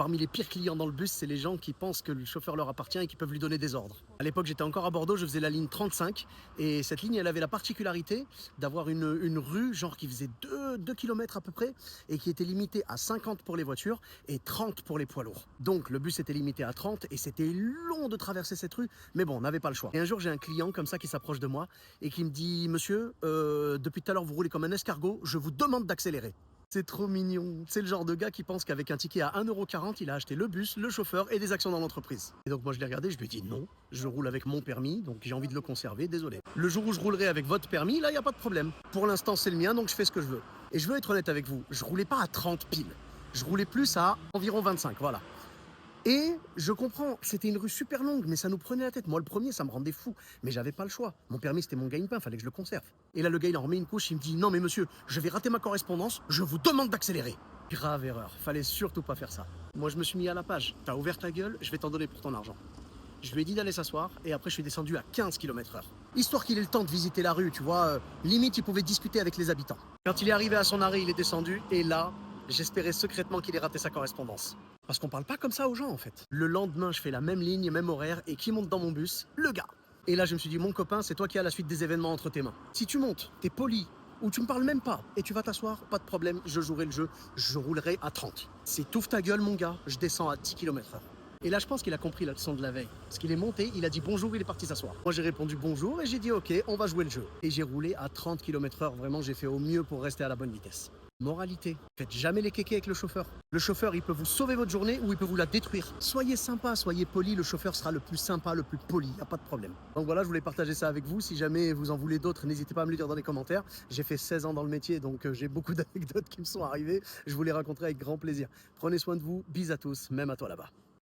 Parmi les pires clients dans le bus, c'est les gens qui pensent que le chauffeur leur appartient et qui peuvent lui donner des ordres. À l'époque, j'étais encore à Bordeaux, je faisais la ligne 35 et cette ligne, elle avait la particularité d'avoir une rue, genre qui faisait 2 km à peu près et qui était limitée à 50 pour les voitures et 30 pour les poids lourds. Donc le bus était limité à 30 et c'était long de traverser cette rue, mais bon, on n'avait pas le choix. Et un jour, j'ai un client comme ça qui s'approche de moi et qui me dit: Monsieur, depuis tout à l'heure, vous roulez comme un escargot, je vous demande d'accélérer. C'est trop mignon. C'est le genre de gars qui pense qu'avec un ticket à 1,40 €, il a acheté le bus, le chauffeur et des actions dans l'entreprise. Et donc moi je l'ai regardé, je lui ai dit non, je roule avec mon permis, donc j'ai envie de le conserver, désolé. Le jour où je roulerai avec votre permis, là il n'y a pas de problème. Pour l'instant c'est le mien, donc je fais ce que je veux. Et je veux être honnête avec vous, je roulais pas à 30 piles. Je roulais plus à environ 25, voilà. Et je comprends, c'était une rue super longue, mais ça nous prenait la tête. Moi, le premier, ça me rendait fou. Mais j'avais pas le choix. Mon permis, c'était mon gagne-pain, fallait que je le conserve. Et là, le gars, il en remet une couche, il me dit: non, mais monsieur, je vais rater ma correspondance, je vous demande d'accélérer. Grave erreur, fallait surtout pas faire ça. Moi, je me suis mis à la page. T'as ouvert ta gueule, je vais t'en donner pour ton argent. Je lui ai dit d'aller s'asseoir et après, je suis descendu à 15 km/h. Histoire qu'il ait le temps de visiter la rue, tu vois. Limite, il pouvait discuter avec les habitants. Quand il est arrivé à son arrêt, il est descendu et là, j'espérais secrètement qu'il ait raté sa correspondance. Parce qu'on parle pas comme ça aux gens en fait. Le lendemain, je fais la même ligne, même horaire, et qui monte dans mon bus? Le gars. Et là, je me suis dit: mon copain, c'est toi qui as la suite des événements entre tes mains. Si tu montes, t'es poli, ou tu me parles même pas, et tu vas t'asseoir, pas de problème, je jouerai le jeu, je roulerai à 30. C'est t'ouvres ta gueule, mon gars, je descends à 10 km/h. Et là, je pense qu'il a compris la leçon de la veille. Parce qu'il est monté, il a dit bonjour, il est parti s'asseoir. Moi, j'ai répondu bonjour et j'ai dit ok, on va jouer le jeu. Et j'ai roulé à 30 km/h. Vraiment, j'ai fait au mieux pour rester à la bonne vitesse. Moralité, faites jamais les kékés avec le chauffeur. Le chauffeur, il peut vous sauver votre journée ou il peut vous la détruire. Soyez sympa, soyez poli, le chauffeur sera le plus sympa, le plus poli, y a pas de problème. Donc voilà, je voulais partager ça avec vous. Si jamais vous en voulez d'autres, n'hésitez pas à me le dire dans les commentaires. J'ai fait 16 ans dans le métier, donc j'ai beaucoup d'anecdotes qui me sont arrivées. Je vous les raconterai avec grand plaisir. Prenez soin de vous, bis à tous, même à toi là-bas.